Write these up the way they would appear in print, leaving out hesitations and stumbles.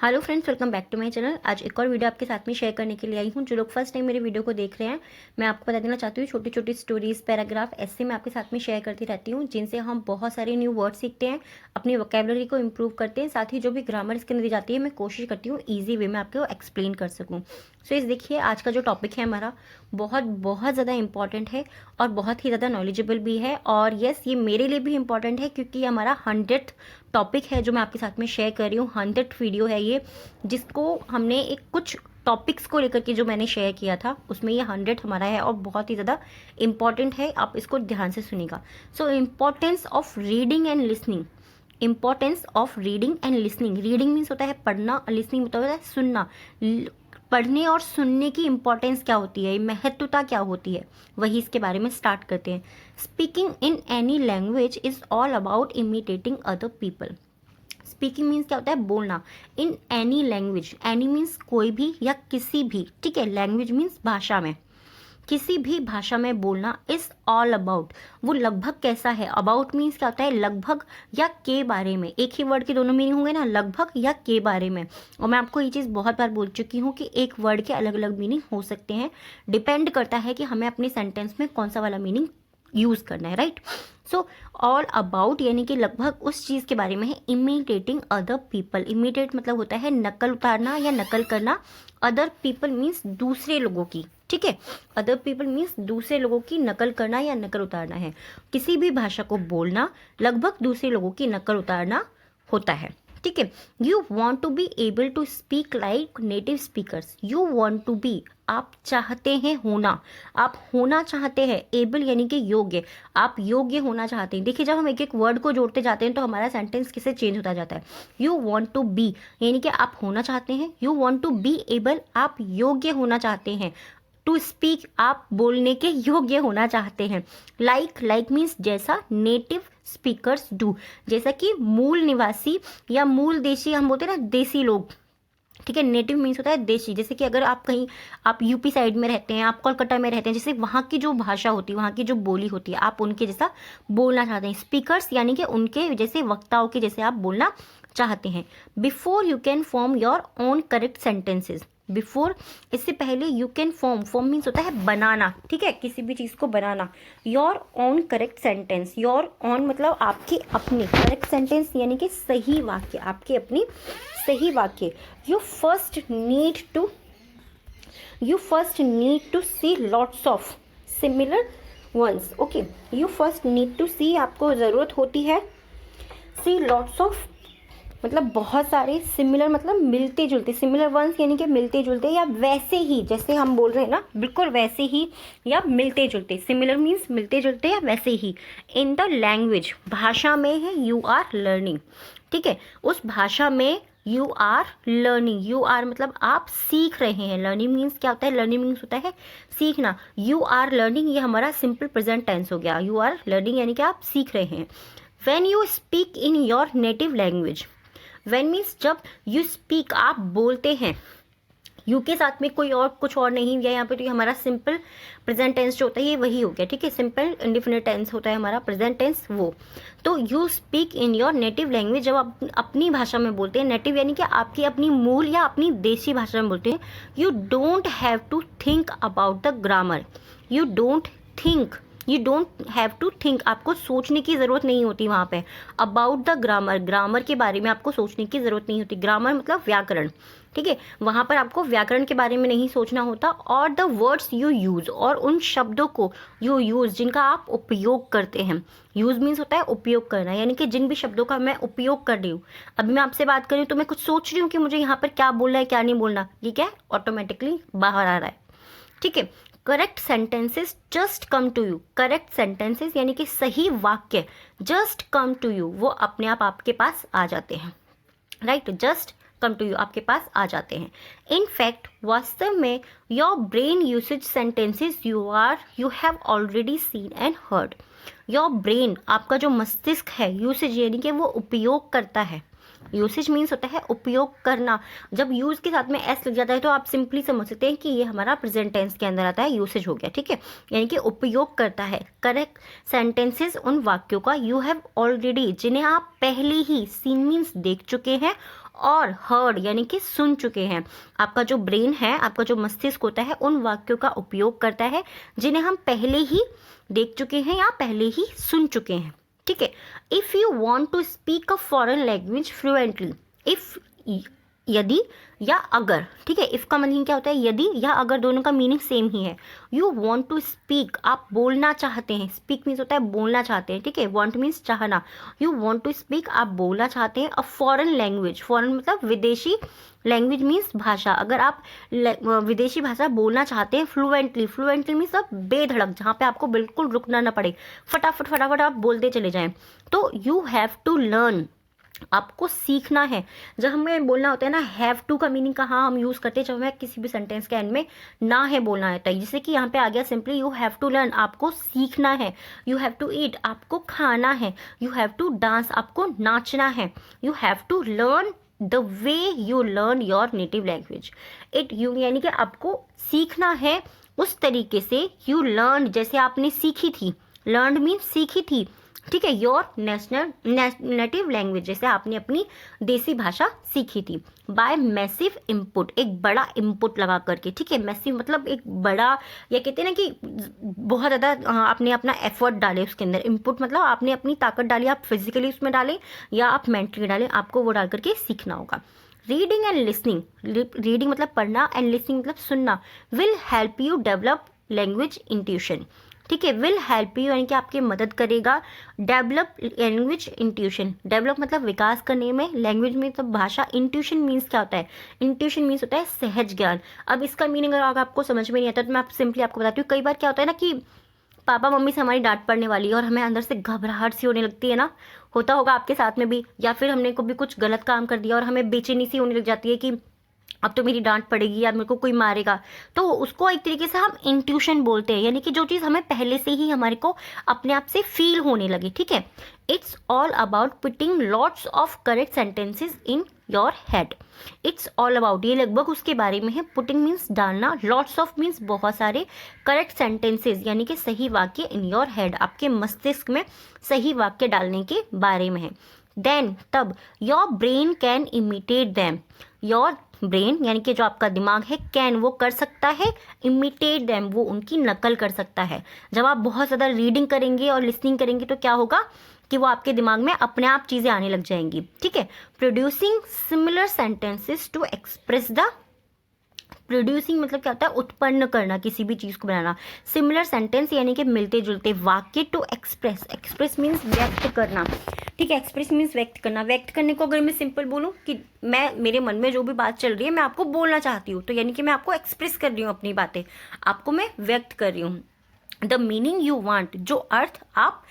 Hello friends, welcome back to my channel. आज एक और वीडियो आपके साथ में शेयर करने के लिए आई हूँ। जो लोग फर्स्ट टाइम मेरे वीडियो को देख रहे हैं, मैं आपको बता देना चाहती हूँ, छोटी छोटी स्टोरीज, पैराग्राफ ऐसे मैं आपके साथ में शेयर करती रहती हूँ, जिनसे हम बहुत सारे न्यू वर्ड सीखते हैं, अपनी वोकेबलरी को इंप्रूव करते हैं। साथ ही जो भी ग्रामर इसके अंदर दी जाती है, मैं कोशिश करती हूँ ईजी वे में आपको एक्सप्लेन कर सकूँ। सो इस देखिए, आज का जो टॉपिक है हमारा बहुत बहुत ज़्यादा इंपॉर्टेंट है और बहुत ही ज़्यादा नॉलेजेबल भी है। और यस, ये मेरे लिए भी इंपॉर्टेंट है क्योंकि ये हमारा 100th टॉपिक है जो मैं आपके साथ में शेयर कर रही हूँ। 100th वीडियो है ये, जिसको हमने एक कुछ टॉपिक्स को लेकर के जो मैंने शेयर किया था, उसमें ये 100 हमारा है और बहुत ही ज़्यादा इंपॉर्टेंट है। आप इसको ध्यान से सुनिएगा। So importance of reading and listening. Importance of reading and listening. Reading means होता है पढ़ना, लिसनिंग होता है सुनना। पढ़ने और सुनने की इम्पोर्टेंस क्या होती है, महत्वता क्या होती है, वही इसके बारे में स्टार्ट करते हैं। Speaking in any language is all about imitating other people. Speaking means क्या होता है, बोलना। In any language, any means कोई भी या किसी भी, ठीक है। लैंग्वेज मीन्स भाषा में, किसी भी भाषा में बोलना। इज ऑल अबाउट, वो लगभग कैसा है। अबाउट मीन्स क्या होता है, लगभग या के बारे में। एक ही वर्ड के दोनों मीनिंग होंगे ना, लगभग या के बारे में। और मैं आपको ये चीज़ बहुत बार बोल चुकी हूँ कि एक वर्ड के अलग अलग मीनिंग हो सकते हैं, डिपेंड करता है कि हमें अपने सेंटेंस में कौन सा वाला मीनिंग यूज़ करना है, राइट। सो ऑल अबाउट यानी कि लगभग उस चीज़ के बारे में है। इमिटेटिंग अदर पीपल, इमिटेट मतलब होता है नकल उतारना या नकल करना। अदर पीपल मीन्स दूसरे लोगों की, ठीक है। अदर पीपल मीन्स दूसरे लोगों की नकल करना या नकल उतारना है। किसी भी भाषा को बोलना लगभग दूसरे लोगों की नकल उतारना होता है, ठीक है। You want to be able to speak like native speakers. You want to be, आप चाहते हैं होना, आप होना चाहते हैं। एबल यानी कि योग्य, आप योग्य होना चाहते हैं। देखिए, जब हम एक एक वर्ड को जोड़ते जाते हैं तो हमारा सेंटेंस किससे चेंज होता जाता है। यू वॉन्ट टू बी यानी कि आप होना चाहते हैं। You want to be able, आप योग्य होना चाहते हैं। टू स्पीक, आप बोलने के योग्य होना चाहते हैं। लाइक, लाइक मीन्स जैसा। नेटिव स्पीकर्स डू, जैसा कि मूल निवासी या मूल देशी, हम बोलते हैं ना देसी लोग, ठीक है। नेटिव मीन्स होता है देशी। जैसे कि अगर आप कहीं, आप यूपी साइड में रहते हैं, आप कोलकाता में रहते हैं, जैसे वहाँ की जो भाषा होती है, वहाँ की जो बोली होती है, आप उनके जैसा बोलना चाहते हैं। स्पीकर्स यानी कि उनके जैसे, वक्ताओं के जैसे आप बोलना चाहते हैं। Before you can form your own correct sentences. Before, इससे पहले। You can form, form means होता है बनाना, ठीक है, किसी भी चीज़ को बनाना। Your own correct sentence, your own मतलब आपके अपने, करेक्ट सेंटेंस यानी कि सही वाक्य, आपके अपनी सही वाक्य। You first need to see lots of similar ones. Okay, you first need to see, आपको ज़रूरत होती है। सी लॉट्स ऑफ मतलब बहुत सारे, सिमिलर मतलब मिलते जुलते, सिमिलर वंस यानी कि मिलते जुलते या वैसे ही, जैसे हम बोल रहे हैं ना, बिल्कुल वैसे ही या मिलते जुलते। सिमिलर मीन्स मिलते जुलते या वैसे ही। इन द लैंग्वेज, भाषा में है, यू आर लर्निंग, ठीक है, उस भाषा में you are learning. You are मतलब आप सीख रहे हैं। लर्निंग मीन्स क्या होता है, लर्निंग मीन्स होता है सीखना। यू आर लर्निंग, ये हमारा सिंपल प्रेजेंट टेंस हो गया। यू आर लर्निंग यानी कि आप सीख रहे हैं। When you speak in your native language, when means जब, यू स्पीक आप बोलते हैं, यू के साथ में कोई और कुछ और नहीं है यहाँ पे, तो ये हमारा सिंपल प्रेजेंट टेंस जो होता है ये वही हो गया, ठीक है। सिंपल इंडेफिनिट टेंस होता है हमारा प्रेजेंट टेंस वो। तो you speak in your native language, जब आप अपनी भाषा में बोलते हैं, नेटिव यानी कि आपकी अपनी मूल या अपनी देशी भाषा में बोलते हैं। You don't have to think about the grammar. You don't have to think, आपको सोचने की ज़रूरत नहीं होती वहाँ पे। अबाउट द ग्रामर, ग्रामर के बारे में आपको सोचने की ज़रूरत नहीं होती। ग्रामर मतलब व्याकरण, ठीक है, वहाँ पर आपको व्याकरण के बारे में नहीं सोचना होता। और द वर्ड्स यू यूज़, और उन शब्दों को यू यूज़ जिनका आप उपयोग करते हैं। यूज़ मीन्स होता है उपयोग करना, यानी कि जिन भी शब्दों का मैं उपयोग कर रही हूँ। अभी मैं आपसे बात कर रही हूँ तो मैं कुछ सोच रही हूँ कि मुझे यहाँ पर क्या बोलना है क्या नहीं बोलना, ये क्या है, ऑटोमेटिकली बाहर आ रहा है, ठीक है। Correct sentences just come to you. Correct sentences यानी कि सही वाक्य, जस्ट कम टू यू, वो अपने आप आपके पास आ जाते हैं, right. Just come to you, आपके पास आ जाते हैं। इन फैक्ट, वास्तव में, your brain uses sentences you have already seen and heard. Your brain, आपका जो मस्तिष्क है, यूसेज यानी कि वो उपयोग करता है। यूसेज मीन्स होता है उपयोग करना। जब यूज के साथ में एस लग जाता है तो आप सिंपली समझ सकते हैं कि ये हमारा प्रेजेंट टेंस के अंदर आता है, यूसेज हो गया, ठीक है, यानी कि उपयोग करता है। करेक्ट सेंटेंसेस उन वाक्यों का, यू हैव ऑलरेडी जिन्हें आप पहले ही, सीन मीन्स देख चुके हैं, और हर्ड यानी कि सुन चुके हैं। आपका जो ब्रेन है, आपका जो मस्तिष्क होता है, उन वाक्यों का उपयोग करता है जिन्हें हम पहले ही देख चुके हैं या पहले ही सुन चुके हैं। ठीक है। If you want to speak a foreign language fluently, if यदि या अगर, ठीक है, इफ़ का मीनिंग क्या होता है, यदि या अगर, दोनों का मीनिंग सेम ही है। यू वॉन्ट टू स्पीक, आप बोलना चाहते हैं, स्पीक मीन्स होता है बोलना चाहते हैं, ठीक है, वॉन्ट मीन्स चाहना, यू वॉन्ट टू स्पीक, आप बोलना चाहते हैं अ फॉरेन लैंग्वेज, फॉरेन मतलब विदेशी, लैंग्वेज मीन्स भाषा, अगर आप विदेशी भाषा बोलना चाहते हैं फ्लुएंटली, फ्लुएंटली मीन्स अब बेधड़क, जहाँ पे आपको बिल्कुल रुकना ना पड़े, फटाफट फटाफट आप बोलते चले जाएं, तो यू हैव टू लर्न, आपको सीखना है। जब हमें बोलना होता है ना, हैव टू का मीनिंग कहाँ हम यूज़ करते हैं, जब हमें किसी भी सेंटेंस के एंड में ना है बोलना होता है, जैसे कि यहाँ पे आ गया simply you have to learn, आपको सीखना है, यू हैव टू ईट, आपको खाना है, यू हैव टू डांस, आपको नाचना है, you have to learn the way you learn your native language, it you यानी कि आपको सीखना है उस तरीके से, यू लर्न जैसे आपने सीखी थी, लर्न मीन्स सीखी थी, ठीक है, योर नेटिव लैंग्वेज जैसे आपने अपनी देसी भाषा सीखी थी, बाय मैसिव इनपुट, एक बड़ा इनपुट लगा करके, ठीक है, मैसिव मतलब एक बड़ा, या कहते हैं ना कि बहुत ज़्यादा आपने अपना एफर्ट डाले उसके अंदर, इनपुट मतलब आपने अपनी ताकत डाली, आप फिजिकली उसमें डालें या आप मेंटली डालें, आपको वो डाल करके सीखना होगा। रीडिंग एंड लिसनिंग, रीडिंग मतलब पढ़ना एंड लिसनिंग मतलब सुनना, will help you develop language intuition, ठीक है, विल हेल्प यू यानी कि आपकी मदद करेगा, डेवलप लैंग्वेज इंट्यूशन, डेवलप मतलब विकास करने में, लैंग्वेज में तो भाषा, इंट्यूशन मीन्स क्या होता है, इंट्यूशन मीन्स होता है सहज ज्ञान। अब इसका मीनिंग अगर आपको समझ में नहीं आता तो मैं सिंपली आपको बताती हूँ, कई बार क्या होता है ना कि पापा मम्मी से हमारी डांट पड़ने वाली है और हमें अंदर से घबराहट सी होने लगती है ना, होता होगा आपके साथ में भी, या फिर हमने कभी कुछ गलत काम कर दिया और हमें बेचैनी सी होने लग जाती है कि अब तो मेरी डांट पड़ेगी या मेरे को कोई मारेगा, तो उसको एक तरीके से हम इंट्यूशन बोलते हैं, यानी कि जो चीज़ हमें पहले से ही हमारे को अपने आप से फील होने लगे, ठीक है। It's all about putting lots of correct sentences in your head, it's all about, ये लगभग उसके बारे में है, पुटिंग मीन्स डालना, लॉट्स ऑफ मीन्स बहुत सारे, करेक्ट सेंटेंसेस यानी कि सही वाक्य, इन योर हेड आपके मस्तिष्क में सही वाक्य डालने के बारे में है। देन तब your brain can imitate them, your brain यानी कि जो आपका दिमाग है, कैन वो कर सकता है, इमिटेट दैम वो उनकी नकल कर सकता है। जब आप बहुत ज़्यादा रीडिंग करेंगे और लिसनिंग करेंगे तो क्या होगा कि वो आपके दिमाग में अपने आप चीज़ें आने लग जाएंगी, ठीक है। Producing similar sentences to express the, producing मतलब क्या होता है, उत्पन्न करना, किसी भी चीज़ को बनाना, सिमिलर सेंटेंस यानी कि मिलते जुलते वाक्य, टू एक्सप्रेस, एक्सप्रेस मीन्स व्यक्त करना, ठीक है, एक्सप्रेस मीन्स व्यक्त करना। व्यक्त करने को अगर मैं सिंपल बोलूँ कि मैं, मेरे मन में जो भी बात चल रही है मैं आपको बोलना चाहती हूँ, तो यानी कि मैं आपको एक्सप्रेस कर रही हूँ अपनी बातें, आपको मैं व्यक्त कर रही हूँ। द मीनिंग यू वांट, जो अर्थ आप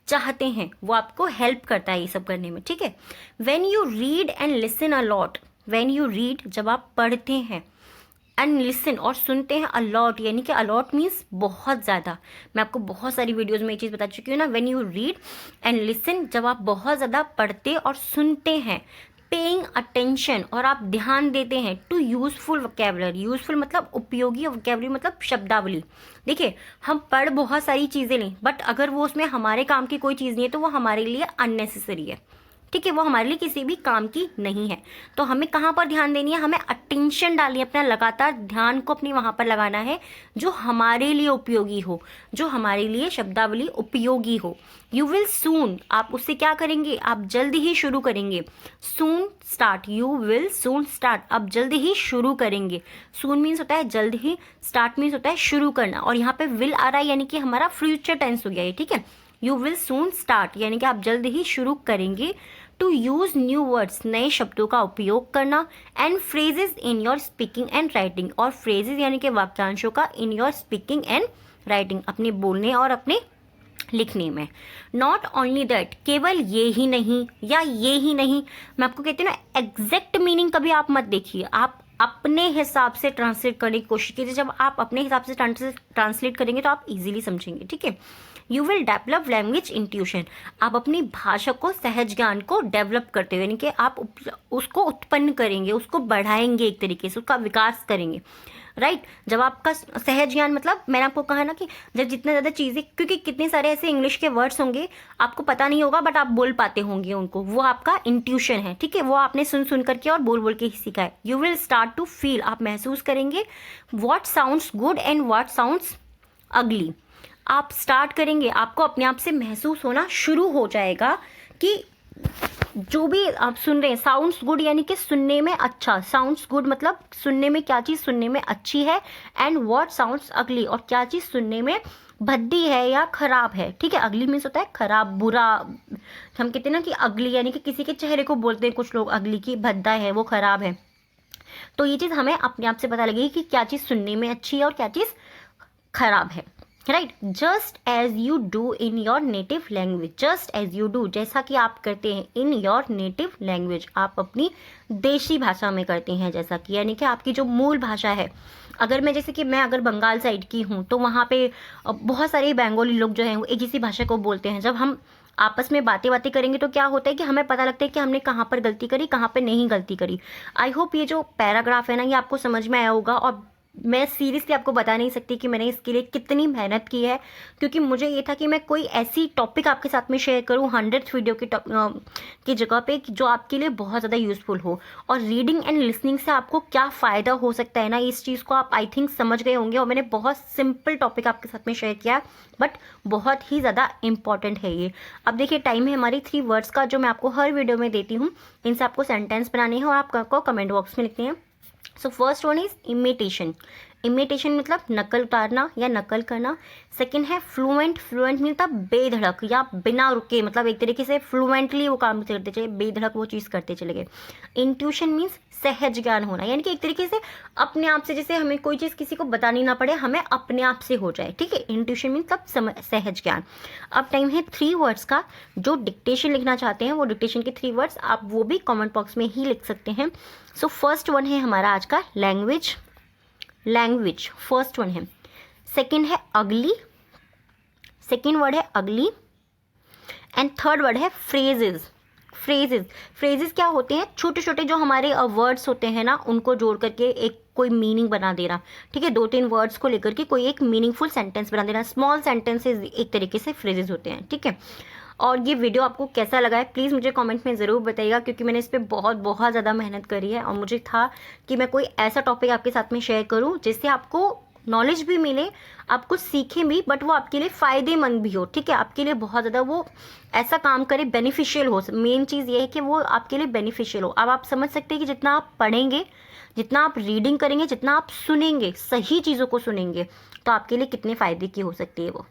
चाहते हैं वो आपको हेल्प करता है ये सब करने में, ठीक है। When you read and listen a lot, when you read जब आप पढ़ते हैं, एंड लिसन और सुनते हैं, अलॉट यानी कि अलॉट मीन्स बहुत ज़्यादा, मैं आपको बहुत सारी वीडियोज़ में ये चीज़ बता चुकी हूँ ना। When you read and listen, जब आप बहुत ज़्यादा पढ़ते और सुनते हैं, पेइंग अटेंशन और आप ध्यान देते हैं, टू यूज़फुल वोकैबुलरी, यूज़फुल मतलब उपयोगी, वोकैबुलरी मतलब शब्दावली। देखिए हम पढ़ बहुत सारी चीज़ें लें, बट अगर वो उसमें हमारे काम की कोई चीज़ नहीं है तो वो हमारे लिए अननेसेसरी है, ठीक है, वो हमारे लिए किसी भी काम की नहीं है। तो हमें कहाँ पर ध्यान देनी है, हमें अटेंशन डालनी है, अपना लगातार ध्यान को अपनी वहाँ पर लगाना है जो हमारे लिए उपयोगी हो, जो हमारे लिए शब्दावली उपयोगी हो। यू विल सून, आप उससे क्या करेंगे, आप जल्द ही शुरू करेंगे, soon start, you will soon start, आप जल्द ही शुरू करेंगे। सून मीन्स होता है जल्द ही, स्टार्ट मीन्स होता है शुरू करना, और यहाँ पे विल आ रहा है यानी कि हमारा फ्यूचर टेंस हो गया ये, ठीक है। यू विल सून स्टार्ट यानी कि आप जल्द ही शुरू करेंगे। टू यूज़ न्यू वर्ड्स, नए शब्दों का उपयोग करना, and phrases in your speaking and writing, और फ्रेजेस यानी कि वाक्यांशों का in your speaking and writing, अपने बोलने और अपने लिखने में। नॉट ओनली दैट, केवल ये ही नहीं या ये ही नहीं, मैं आपको कहती हूँ ना एग्जैक्ट मीनिंग कभी आप मत देखिए, आप अपने हिसाब से ट्रांसलेट करने की कोशिश कीजिए। जब आप अपने हिसाब से ट्रांसलेट करेंगे तो आप इजीली समझेंगे, ठीक है। You will develop language intuition, आप अपनी भाषा को, सहज ज्ञान को डेवलप करते हुए यानी कि आप उसको उत्पन्न करेंगे, उसको बढ़ाएंगे, एक तरीके से उसका विकास करेंगे। राइट। जब आपका सहज ज्ञान मतलब मैंने आपको कहा ना कि जब जितना ज़्यादा चीज़ें, क्योंकि कितने सारे ऐसे इंग्लिश के वर्ड्स होंगे आपको पता नहीं होगा बट आप बोल पाते होंगे उनको, वो आपका इंट्यूशन है, ठीक है। वो आपने सुन सुन करके और बोल बोल के ही सीखा है। You will start to feel, आप महसूस करेंगे what sounds good and what sounds ugly. आप स्टार्ट करेंगे, आपको अपने आप से महसूस होना शुरू हो जाएगा कि जो भी आप सुन रहे हैं साउंड्स गुड, यानी कि सुनने में अच्छा। साउंड्स गुड मतलब सुनने में क्या चीज़ सुनने में अच्छी है, एंड व्हाट साउंड्स अगली, और क्या चीज़ सुनने में भद्दी है या खराब है, ठीक है। अगली मीन्स होता है खराब, बुरा। हम कहते हैं ना कि अगली यानी कि किसी के चेहरे को बोलते हैं कुछ लोग अगली, की भद्दा है, वो खराब है। तो ये चीज़ हमें अपने आप से पता लगेगी कि क्या चीज़ सुनने में अच्छी है और क्या चीज़ खराब है, right. Just as you do in your native language, just as you do, जैसा कि आप करते हैं इन योर नेटिव लैंग्वेज, आप अपनी देशी भाषा में करते हैं, जैसा कि यानी कि आपकी जो मूल भाषा है। अगर मैं जैसे कि मैं अगर बंगाल साइड की हूँ तो वहाँ पे बहुत सारे बंगाली लोग जो हैं वो एक जैसी भाषा को बोलते हैं। जब हम आपस में बातें करेंगे तो क्या होता है कि हमें पता लगता है कि हमने कहाँ पर गलती करी, कहाँ पर नहीं गलती करी। आई होप ये जो पैराग्राफ है ना ये आपको समझ में आया होगा, और मैं सीरियसली आपको बता नहीं सकती कि मैंने इसके लिए कितनी मेहनत की है, क्योंकि मुझे ये था कि मैं कोई ऐसी टॉपिक आपके साथ में शेयर करूँ 100th वीडियो की जगह पे जो आपके लिए बहुत ज़्यादा यूज़फुल हो। और रीडिंग एंड लिसनिंग से आपको क्या फ़ायदा हो सकता है ना, इस चीज़ को आप आई थिंक समझ गए होंगे। और मैंने बहुत सिंपल टॉपिक आपके साथ में शेयर किया, बट बहुत ही ज़्यादा इंपॉर्टेंट है ये। अब देखिए टाइम है हमारी 3 वर्ड्स का, जो मैं आपको हर वीडियो में देती हूँ। इनसे आपको सेंटेंस बनाने हैं और आपको कमेंट बॉक्स में लिखते हैं। So first one is imitation. Imitation मतलब नकल उतारना या नकल करना। सेकंड है फ्लुएंट। फ्लुएंट मतलब बेधड़क या बिना रुके, मतलब एक तरीके से फ्लुएंटली वो काम करते चले, बेधड़क वो चीज़ करते चले गए। इंट्यूशन मीन्स सहज ज्ञान होना, यानी कि एक तरीके से अपने आप से, जैसे हमें कोई चीज़ किसी को बतानी ना पड़े, हमें अपने आप से हो जाए, ठीक है। इंट्यूशन मीन्स तब सहज ज्ञान। अब टाइम है 3 वर्ड्स का। जो डिक्टेशन लिखना चाहते हैं वो डिक्टेशन के 3 वर्ड्स आप वो भी कमेंट बॉक्स में ही लिख सकते हैं। सो फर्स्ट वन है हमारा आज का लैंग्वेज। लैंग्वेज फर्स्ट वन है। सेकंड है अगली, सेकंड वर्ड है अगली, एंड थर्ड वर्ड है फ्रेजेस। फ्रेजेस, फ्रेजेस क्या होते हैं? छोटे छोटे जो हमारे वर्ड्स होते हैं ना, उनको जोड़ करके एक कोई मीनिंग बना देना, ठीक है। 2-3 वर्ड्स को लेकर के कोई एक मीनिंगफुल सेंटेंस बना देना। स्मॉल सेंटेंसेस एक तरीके से फ्रेजेस होते हैं, ठीक है। और ये वीडियो आपको कैसा लगा है प्लीज़ मुझे कमेंट में ज़रूर बताइएगा, क्योंकि मैंने इस पर बहुत ज़्यादा मेहनत करी है, और मुझे था कि मैं कोई ऐसा टॉपिक आपके साथ में शेयर करूं जिससे आपको नॉलेज भी मिले, आप कुछ सीखें भी, बट वो आपके लिए फ़ायदेमंद भी हो, ठीक है। आपके लिए बहुत ज़्यादा वो ऐसा काम करे, बेनिफिशियल हो। मेन चीज़ ये है कि वो आपके लिए बेनिफिशियल हो। अब आप समझ सकते हैं कि जितना आप पढ़ेंगे, जितना आप रीडिंग करेंगे, जितना आप सुनेंगे, सही चीज़ों को सुनेंगे, तो आपके लिए कितने फ़ायदे की हो सकती है वो।